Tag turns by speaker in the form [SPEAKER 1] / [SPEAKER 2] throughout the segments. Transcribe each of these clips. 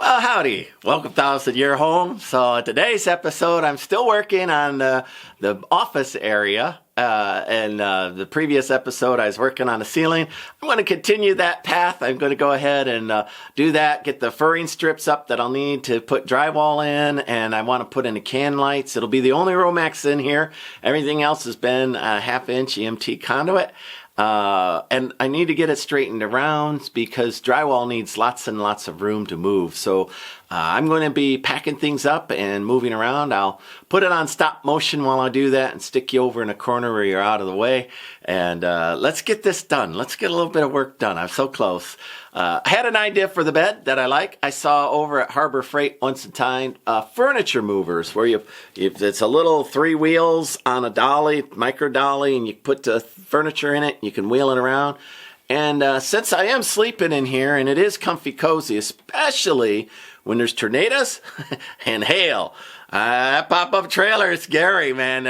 [SPEAKER 1] Well, howdy. Welcome to House at Your Home. So today's episode, I'm still working on the office area. The previous episode, I was working on the ceiling. I'm going to continue that path. I'm going to go ahead and do that, get the furring strips up that I'll need to put drywall in, and I want to put in the can lights. It'll be the only Romex in here. Everything else has been a 1/2-inch EMT conduit. And I need to get it straightened around because drywall needs lots and lots of room to move. So I'm going to be packing things up and moving around. I'll put it on stop motion while I do that and stick you over in a corner where you're out of the way. And let's get this done. Let's get a little bit of work done. I'm so close. I had an idea for the bed that I like. I saw over at Harbor Freight once a time furniture movers where if it's a little 3 wheels on a dolly, micro dolly, and you put the furniture in it, you can wheel it around. And since I am sleeping in here and it is comfy cozy, especially when there's tornadoes and hail, that pop-up trailer is scary, man.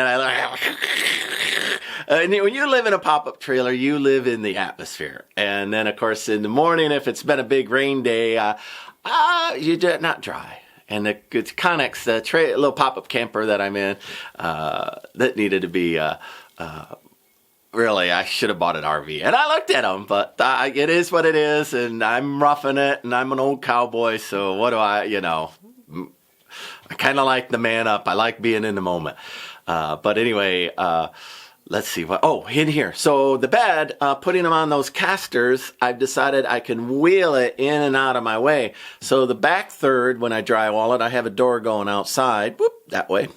[SPEAKER 1] And when you live in a pop-up trailer, you live in the atmosphere. And then, of course, in the morning, if it's been a big rain day, you're not dry. And it's Connex, the little pop-up camper that I'm in, that needed to be, really, I should have bought an RV. And I looked at them, but it is what it is, and I'm roughing it, and I'm an old cowboy, so what do I kind of like the man up. I like being in the moment. But anyway, let's see in here. So the bed, putting them on those casters, I've decided I can wheel it in and out of my way. So the back third, when I drywall it, I have a door going outside, that way.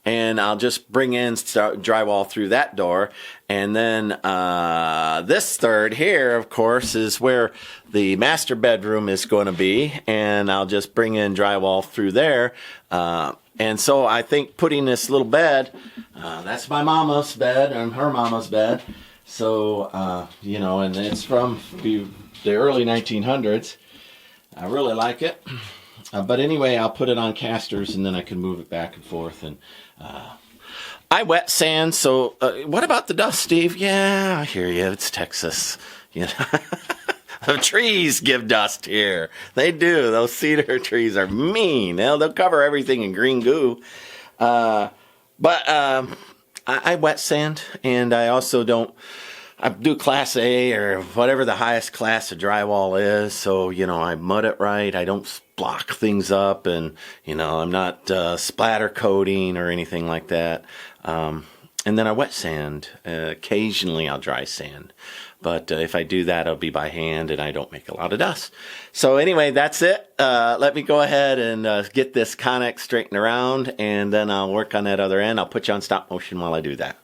[SPEAKER 1] And I'll just bring in drywall through that door. And then this third here, of course, is where the master bedroom is going to be. And I'll just bring in drywall through there. And so I think putting this little bed, that's my mama's bed and her mama's bed. So, and it's from the early 1900s. I really like it. But anyway, I'll put it on casters and then I can move it back and forth. And I wet sand. So what about the dust, Steve? Yeah, I hear you. It's Texas. The trees give dust here. They do. Those cedar trees are mean. They'll cover everything in green goo. But I wet sand, and I also I do class A or whatever the highest class of drywall is. So, I mud it right. I don't block things up, and, I'm not splatter coating or anything like that. And then I wet sand. Occasionally I'll dry sand. But if I do that, it'll be by hand, and I don't make a lot of dust. So anyway, that's it. Let me go ahead and get this Connex straightened around, and then I'll work on that other end. I'll put you on stop motion while I do that.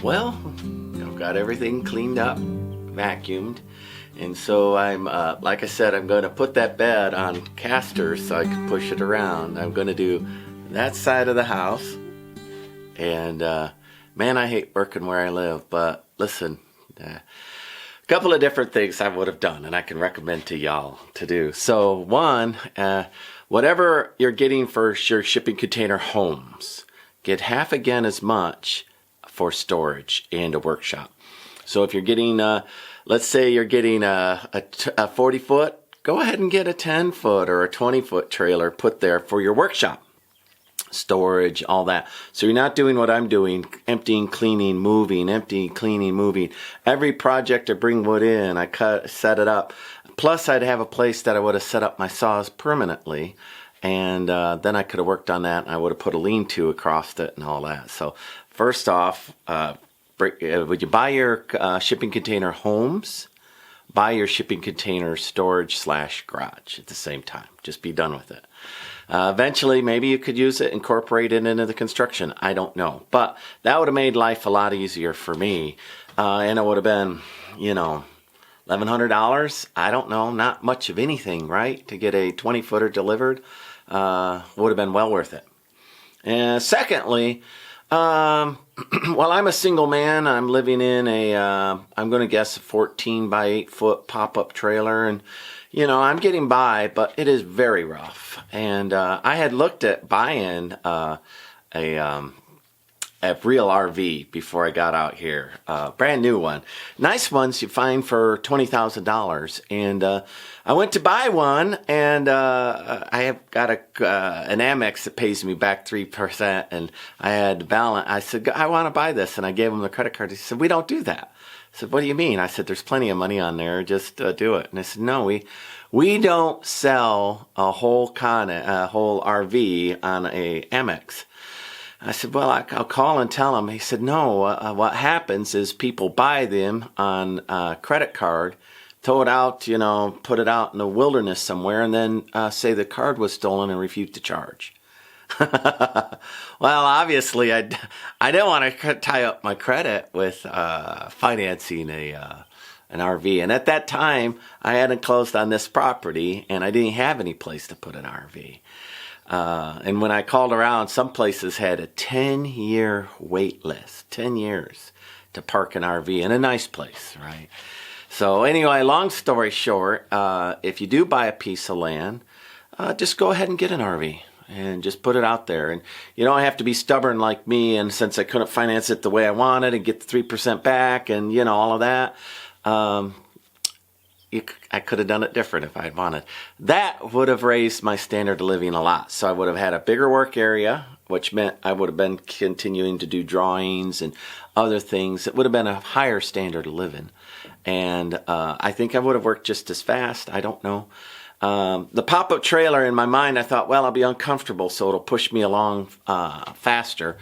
[SPEAKER 1] Well, I've got everything cleaned up, vacuumed, And so I'm, like I said, I'm going to put that bed on casters so I can push it around. I'm going to do that side of the house. And man, I hate working where I live. But listen, a couple of different things I would have done and I can recommend to y'all to do. So one, whatever you're getting for your shipping container homes, get half again as much for storage and a workshop. So if you're getting, let's say you're getting a 40-foot, go ahead and get a 10-foot or a 20-foot trailer put there for your workshop. Storage, all that. So you're not doing what I'm doing, emptying, cleaning, moving, emptying, cleaning, moving. Every project I bring wood in, I set it up. Plus I'd have a place that I would have set up my saws permanently. And then I could have worked on that and I would have put a lean-to across it and all that. So first off, would you buy your shipping container homes? Buy your shipping container storage / garage at the same time. Just be done with it. Eventually, maybe you could use it, incorporate it into the construction. I don't know. But that would have made life a lot easier for me. And it would have been, $1,100. I don't know. Not much of anything, right? To get a 20-footer delivered would have been well worth it. And secondly, well, I'm a single man. I'm living in I'm going to guess a 14 by 8 foot pop-up trailer. And, I'm getting by, but it is very rough. And I had looked at buying a real RV before I got out here. Brand new one. Nice ones you find for $20,000. And I went to buy one, and I have got an Amex that pays me back 3%. And I had balance. I said, I want to buy this. And I gave him the credit card. He said, we don't do that. I said, what do you mean? I said, there's plenty of money on there. Just do it. And I said, no, we don't sell a whole RV on a Amex. I said, well, I'll call and tell him. He said, no, what happens is people buy them on a credit card, throw it out, put it out in the wilderness somewhere, and then say the card was stolen and refuse to charge. Well, obviously, I didn't want to tie up my credit with financing an RV. And at that time, I hadn't closed on this property, and I didn't have any place to put an RV. And when I called around, some places had a 10-year wait list, 10 years to park an RV in a nice place, right? So anyway, long story short, if you do buy a piece of land, just go ahead and get an RV and just put it out there. And you don't have to be stubborn like me, and since I couldn't finance it the way I wanted and get the 3% back and, all of that, I could have done it different if I had wanted. That would have raised my standard of living a lot. So I would have had a bigger work area, which meant I would have been continuing to do drawings and other things. It would have been a higher standard of living. And I think I would have worked just as fast. I don't know. The pop-up trailer, in my mind, I thought, well, I'll be uncomfortable, so it'll push me along faster.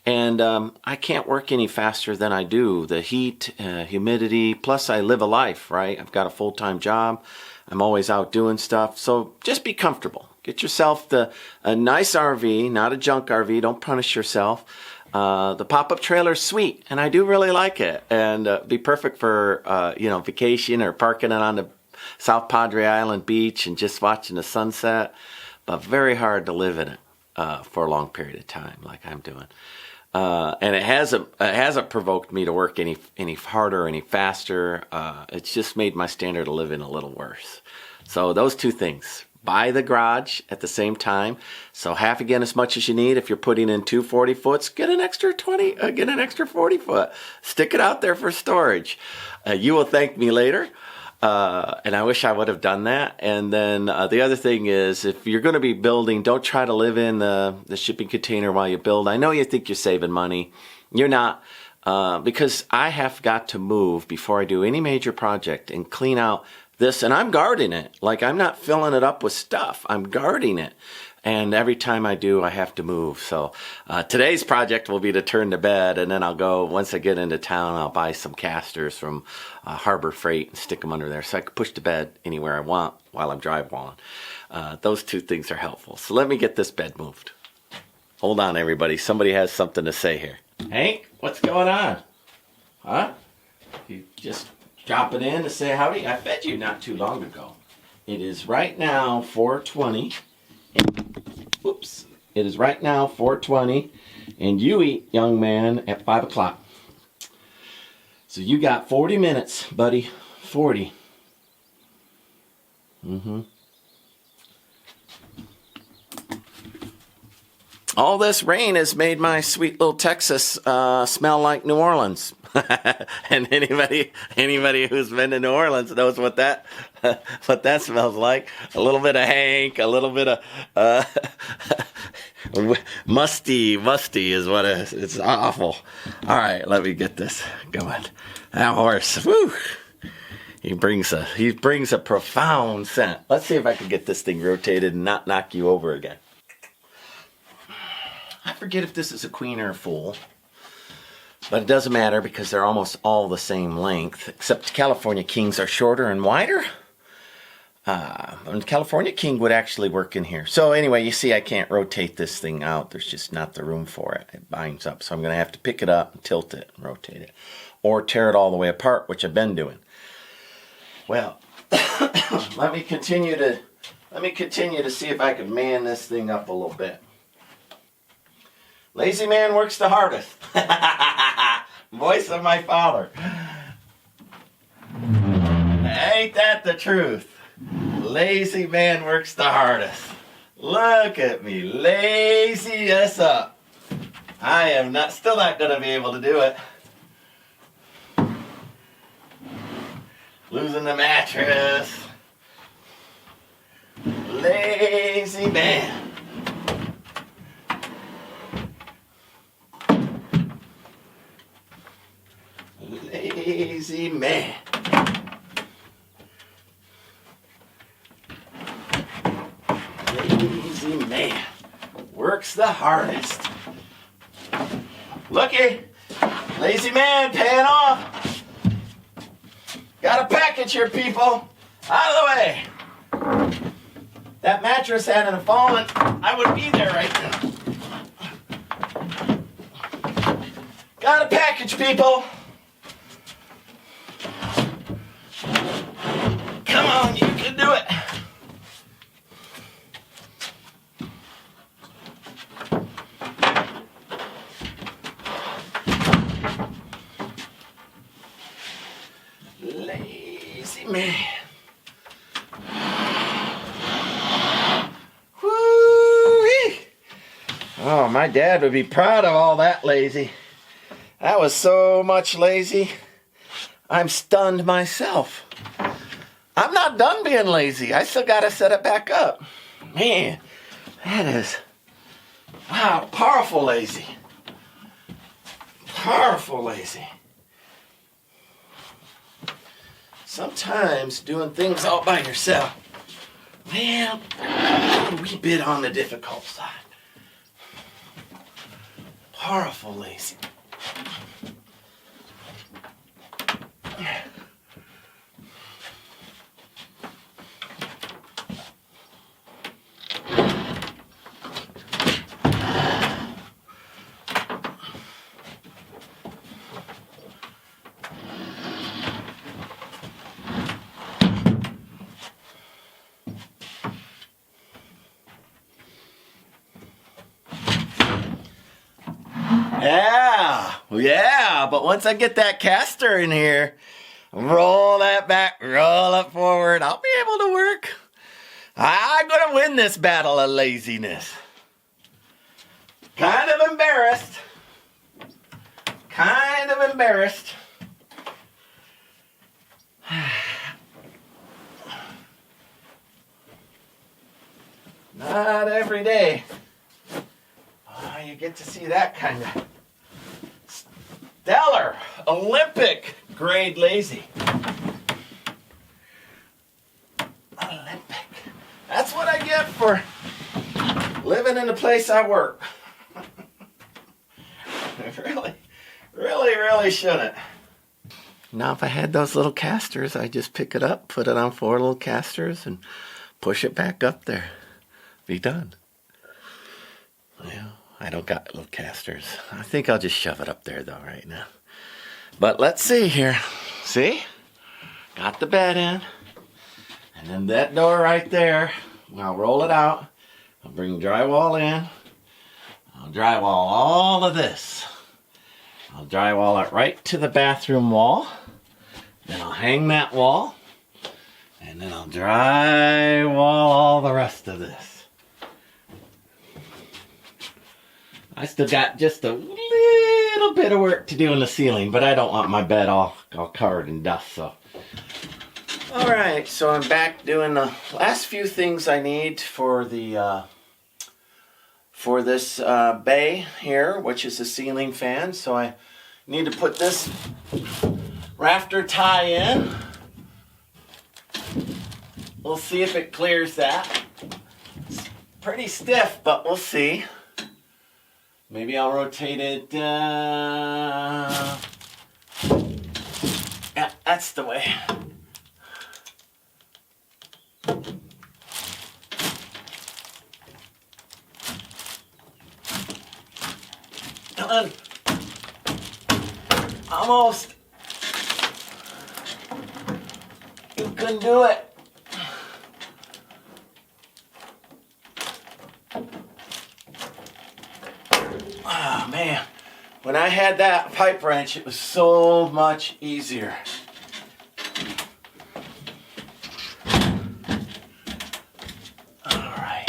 [SPEAKER 1] And I can't work any faster than I do. The heat, humidity, plus I live a life, right? I've got a full-time job. I'm always out doing stuff. So just be comfortable. Get yourself a nice RV, not a junk RV. Don't punish yourself. The pop-up trailer is sweet, and I do really like it. And be perfect for, vacation or parking it on the South Padre Island beach and just watching the sunset. But very hard to live in it for a long period of time like I'm doing. And it hasn't provoked me to work any harder, any faster. It's just made my standard of living a little worse. So those two things. Buy the garage at the same time. So half again as much as you need. If you're putting in 2 40-foots, get an extra 40-foot. Stick it out there for storage. You will thank me later. And I wish I would have done that. And then the other thing is, if you're going to be building, don't try to live in the shipping container while you build. I know you think you're saving money. You're not, because I have got to move before I do any major project and clean out this. And I'm guarding it. Like, I'm not filling it up with stuff. I'm guarding it. And every time I do, I have to move. So today's project will be to turn the bed, and then I'll go, once I get into town, I'll buy some casters from Harbor Freight and stick them under there so I can push the bed anywhere I want while I'm drywalling. Those two things are helpful. So let me get this bed moved. Hold on, everybody. Somebody has something to say here. Hank, what's going on? Huh? You just Drop it in to say howdy. I fed you not too long ago. It is right now 4:20. Oops. It is right now 4:20, and you eat, young man, at 5 o'clock. So you got 40 minutes, buddy. 40. All this rain has made my sweet little Texas smell like New Orleans. And anybody who's been to New Orleans knows what that smells like. A little bit of Hank, a little bit of musty is what it is. It's awful. All right, let me get this going. That horse, woo! He brings a profound scent. Let's see if I can get this thing rotated and not knock you over again. I forget if this is a queen or a fool, but it doesn't matter because they're almost all the same length, except California Kings are shorter and wider. And California King would actually work in here. So anyway, you see I can't rotate this thing out. There's just not the room for it. It binds up. So I'm going to have to pick it up and tilt it and rotate it. Or tear it all the way apart, which I've been doing. Well, let me continue to see if I can man this thing up a little bit. Lazy man works the hardest. Voice of my father. Ain't that the truth? Lazy man works the hardest. Look at me, lazy us up. I am still not going to be able to do it. Losing the mattress. Lazy man. Lazy man. Lazy man works the hardest. Looky, lazy man paying off. Got a package here, people. Out of the way. That mattress hadn't fallen, I would be there right now. Got a package, people. Come on, you can do it. Lazy man. Woo-wee. Oh, my dad would be proud of all that lazy. That was so much lazy. I'm stunned myself. I'm not done being lazy. I still got to set it back up. Man, that is, wow, powerful lazy. Powerful lazy. Sometimes doing things all by yourself, well, a wee bit on the difficult side. Powerful lazy. Yeah, but once I get that caster in here, roll that back, roll it forward, I'll be able to work. I'm going to win this battle of laziness. Kind of embarrassed. Kind of embarrassed. Not every day. Oh, you get to see that kind of stellar, Olympic grade lazy. Olympic. That's what I get for living in the place I work. really shouldn't. Now if I had those little casters, I'd just pick it up, put it on 4 little casters, and push it back up there. Be done. Yeah. I don't got little casters. I think I'll just shove it up there though right now. But let's see here. See? got the bed in. And then that door right there, I'll roll it out. I'll bring drywall in. I'll drywall all of this. I'll drywall it right to the bathroom wall. Then I'll hang that wall. And then I'll drywall all the rest of this. I still got just a little bit of work to do in the ceiling, but I don't want my bed all covered in dust, so. Alright, so I'm back doing the last few things I need for the for this bay here, which is a ceiling fan. So I need to put this rafter tie in. We'll see if it clears that. It's pretty stiff, but we'll see. Maybe I'll rotate it. Yeah, that's the way. Done. Almost. You can do it. Oh man, when I had that pipe wrench, it was so much easier. All right.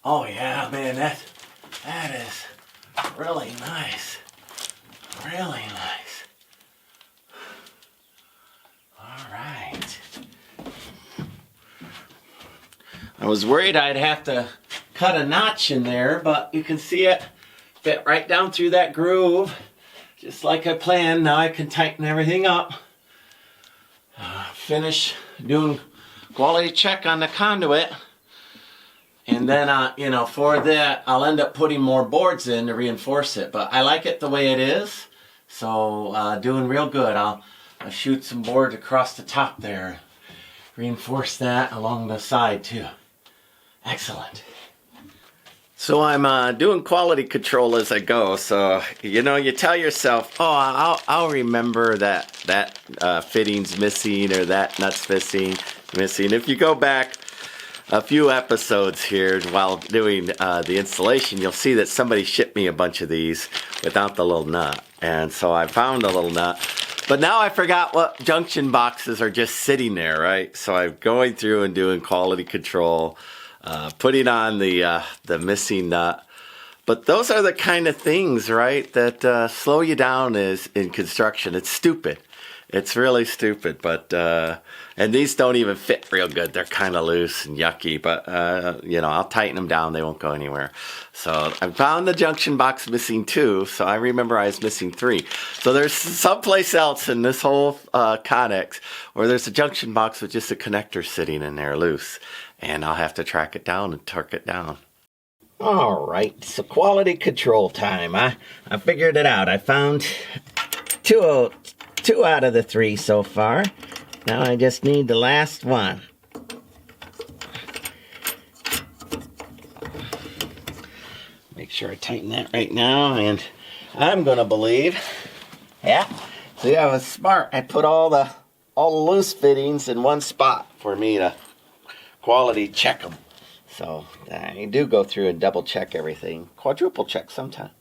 [SPEAKER 1] Oh yeah, man, that is really nice. Really nice. All right. I was worried I'd have to cut a notch in there, but you can see it fit right down through that groove, just like I planned. Now I can tighten everything up. Finish doing quality check on the conduit. And then, you know, for that, I'll end up putting more boards in to reinforce it. But I like it the way it is. So, doing real good. I'll shoot some boards across the top there. Reinforce that along the side, too. Excellent. So I'm doing quality control as I go. So, you know, you tell yourself, oh, I'll remember that fitting's missing or that nut's missing. If you go back a few episodes here while doing the installation, you'll see that somebody shipped me a bunch of these without the little nut. And so I found a little nut. But now I forgot what junction boxes are just sitting there, right? So I'm going through and doing quality control, putting on the missing nut. But those are the kind of things, right, that slow you down in construction. It's stupid. It's really stupid, but, and these don't even fit real good. They're kind of loose and yucky, but, you know, I'll tighten them down. They won't go anywhere. So I found the junction box missing 2, so I remember I was missing 3. So there's someplace else in this whole Conex where there's a junction box with just a connector sitting in there loose, and I'll have to track it down and torque it down. All right, so quality control time. I figured it out. I found two out of the 3 so far. Now I just need the last one. Make sure I tighten that right now, and I'm gonna believe, yeah. See, I was smart. I put all the loose fittings in one spot for me to quality check them. So I do go through and double check everything, quadruple check sometimes.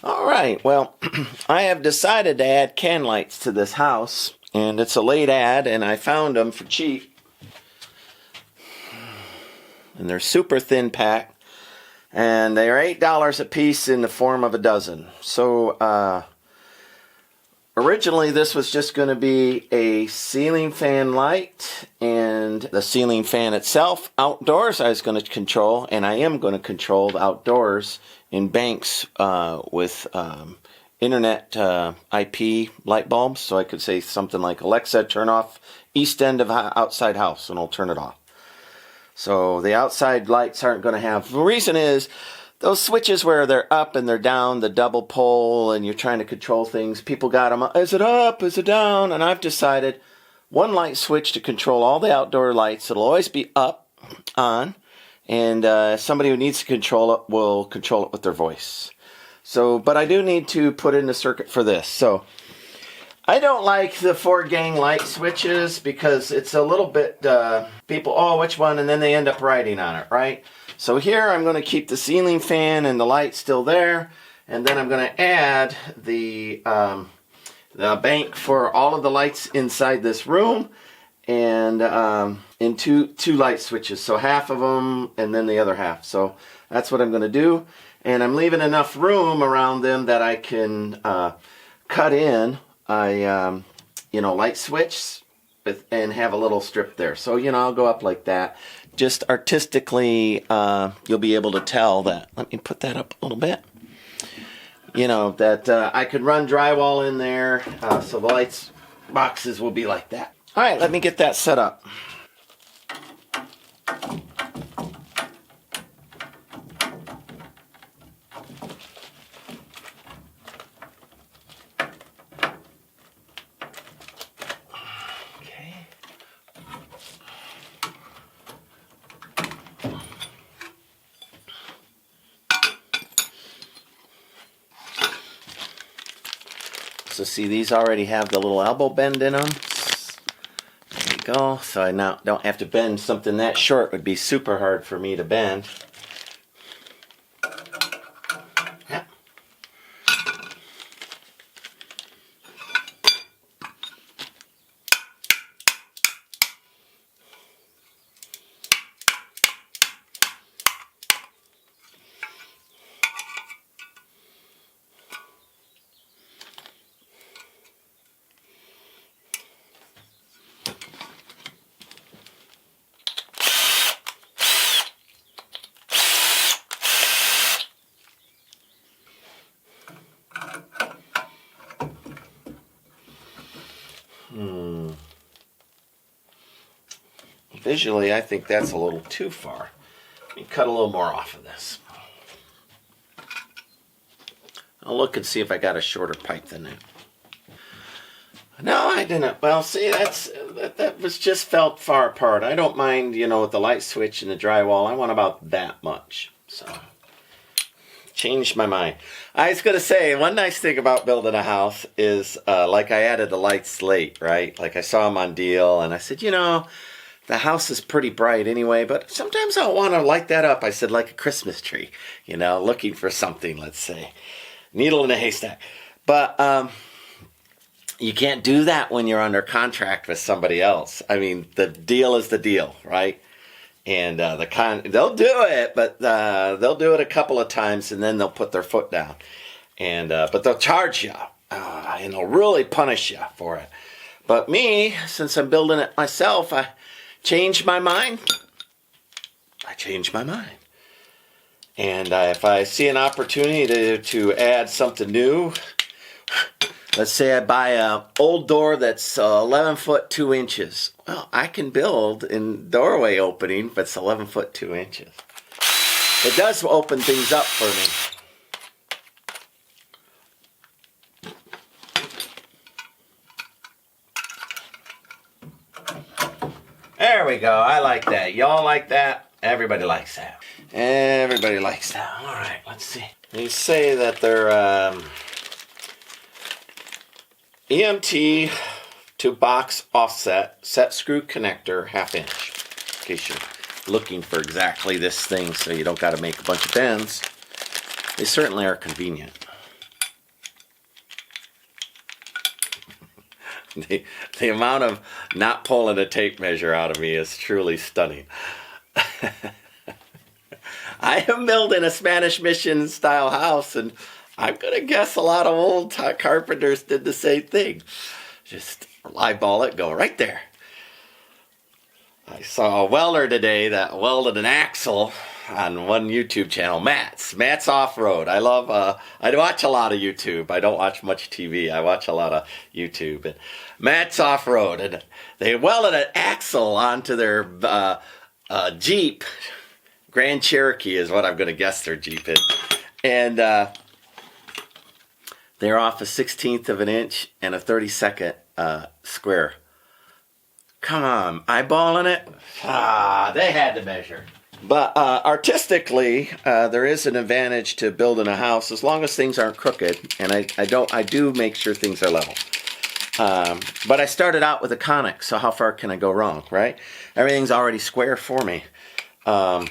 [SPEAKER 1] All right, well, I have decided to add can lights to this house, and it's a late ad, and I found them for cheap. And they're super thin pack, and they are $8 a piece in the form of a dozen. So, originally this was just going to be a ceiling fan light, and the ceiling fan itself outdoors I was going to control, and I am going to control the outdoors in banks with internet IP light bulbs. So I could say something like, Alexa, turn off east end of outside house, and it'll turn it off. So the outside lights aren't going to have, the reason is those switches where they're up and they're down, the double pole, and you're trying to control things, people got them, is it up, is it down? And I've decided one light switch to control all the outdoor lights. It'll always be up, on, and somebody who needs to control it will control it with their voice. So, but I do need to put in the circuit for this. So I don't like the 4-gang light switches because it's a little bit, people, oh, which one? And then they end up writing on it, right? So here I'm going to keep the ceiling fan and the light still there. And then I'm going to add the bank for all of the lights inside this room. And in two light switches. So half of them and then the other half. So that's what I'm going to do. And I'm leaving enough room around them that I can cut in a light switch and have a little strip there. So, I'll go up like that. Just artistically, you'll be able to tell that. Let me put that up a little bit. That I could run drywall in there. So the lights boxes will be like that. All right, let me get that set up. So see, these already have the little elbow bend in them. There you go. So I now don't have to bend something that short. Would be super hard for me to bend. Yep. Visually, I think that's a little too far. Let me cut a little more off of this. I'll look and see if I got a shorter pipe than that. No, I didn't. Well, see, that was just felt far apart. I don't mind, with the light switch and the drywall. I want about that much. So, changed my mind. I was going to say, one nice thing about building a house is, like I added the lights late, right? Like I saw them on deal, and I said, the house is pretty bright anyway, but sometimes I want to light that up. I said, like a Christmas tree, looking for something, let's say. Needle in a haystack. But you can't do that when you're under contract with somebody else. I mean, the deal is the deal, right? And they'll do it, but they'll do it a couple of times, and then they'll put their foot down. And but they'll charge you, and they'll really punish you for it. But me, since I'm building it myself, I changed my mind. And if I see an opportunity to add something new, let's say I buy an old door that's 11 foot 2 inches. Well, I can build in doorway opening if it's 11 foot 2 inches. It does open things up for me. There we go. I like that. Y'all like that? Everybody likes that. Everybody likes that. All right, let's see. They say that they're EMT to box offset, set screw connector, 1/2 inch. In case you're looking for exactly this thing so you don't got to make a bunch of bends. They certainly are convenient. The amount of not pulling a tape measure out of me is truly stunning. I am building a Spanish Mission style house, and I'm going to guess a lot of old carpenters did the same thing. Just eyeball it, go right there. I saw a welder today that welded an axle on one YouTube channel, Matt's Off-Road. I watch a lot of YouTube. I don't watch much TV. I watch a lot of YouTube. And Matt's Off-Road, and they welded an axle onto their Jeep. Grand Cherokee is what I'm going to guess their Jeep is. And they're off a 1/16 of an inch and a 32nd square. Come on, eyeballing it? They had to measure. But artistically, there is an advantage to building a house as long as things aren't crooked, and I do make sure things are level. But I started out with a conic, so how far can I go wrong, right? Everything's already square for me. So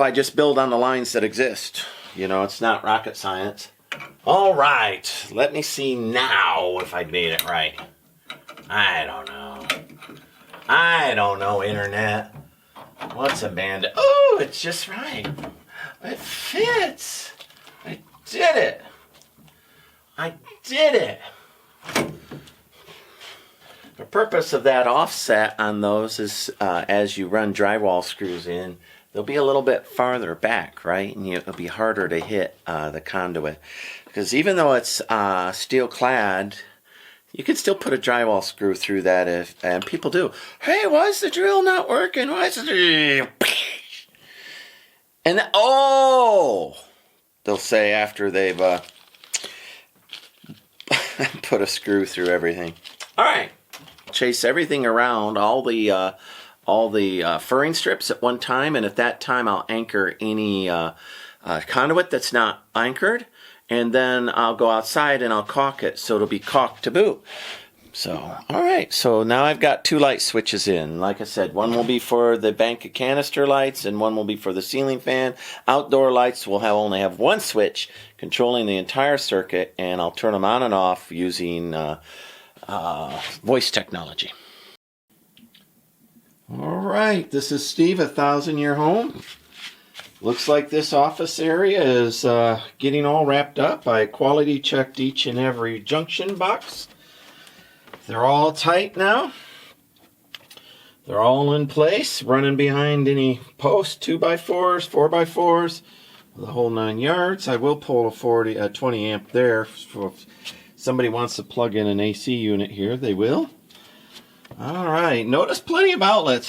[SPEAKER 1] I just build on the lines that exist. You know, it's not rocket science. All right, let me see now if I made it right. I don't know, Internet. What's a band? Oh, it's just right. It fits. I did it. The purpose of that offset on those is as you run drywall screws in, they'll be a little bit farther back, right? And it'll be harder to hit the conduit. Because even though it's steel clad, you can still put a drywall screw through that, and people do. Hey, why is the drill not working? Why is it? And they'll say after they've put a screw through everything. All right, chase everything around, all the furring strips at one time, and at that time I'll anchor any conduit that's not anchored. And then I'll go outside and I'll caulk it so it'll be caulked to boot. So, all right. So now I've got 2 light switches in. Like I said, one will be for the bank of canister lights and one will be for the ceiling fan. Outdoor lights will only have 1 switch controlling the entire circuit, and I'll turn them on and off using voice technology. All right. This is Steve, 1,000 Year Home. Looks like this office area is getting all wrapped up. I quality checked each and every junction box. They're all tight now. They're all in place, running behind any posts, 2x4s, 4x4s, the whole 9 yards. I will pull a 20 amp there. So if somebody wants to plug in an AC unit here, they will. All right, notice plenty of outlets.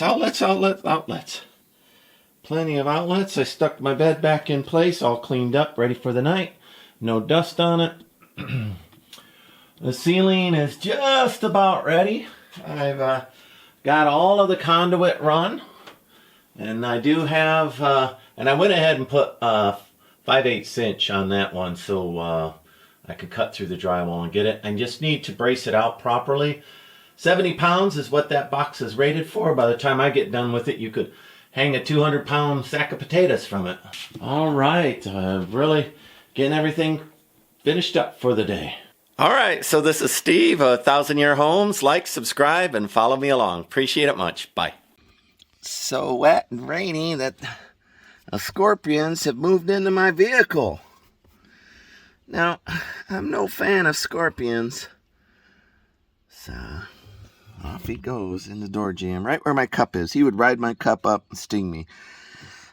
[SPEAKER 1] Plenty of outlets. I stuck my bed back in place, all cleaned up, ready for the night. No dust on it. The ceiling is just about ready. I've got all of the conduit run. And I do have, and I went ahead and put 5/8 inch on that one so I could cut through the drywall and get it. I just need to brace it out properly. 70 pounds is what that box is rated for. By the time I get done with it, you could hang a 200-pound sack of potatoes from it. All right, really getting everything finished up for the day. All right, so this is Steve, 1,000 Year Homes. Like, subscribe, and follow me along. Appreciate it much. Bye. So wet and rainy that scorpions have moved into my vehicle. Now, I'm no fan of scorpions. So off he goes in the door jamb, right where my cup is. He would ride my cup up and sting me.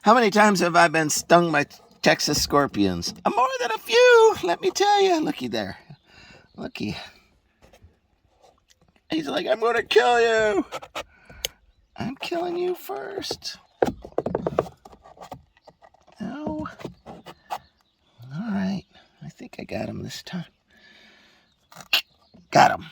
[SPEAKER 1] How many times have I been stung by Texas scorpions? More than a few, let me tell you. Looky there. Looky. He's like, I'm going to kill you. I'm killing you first. No. All right. I think I got him this time. Got him.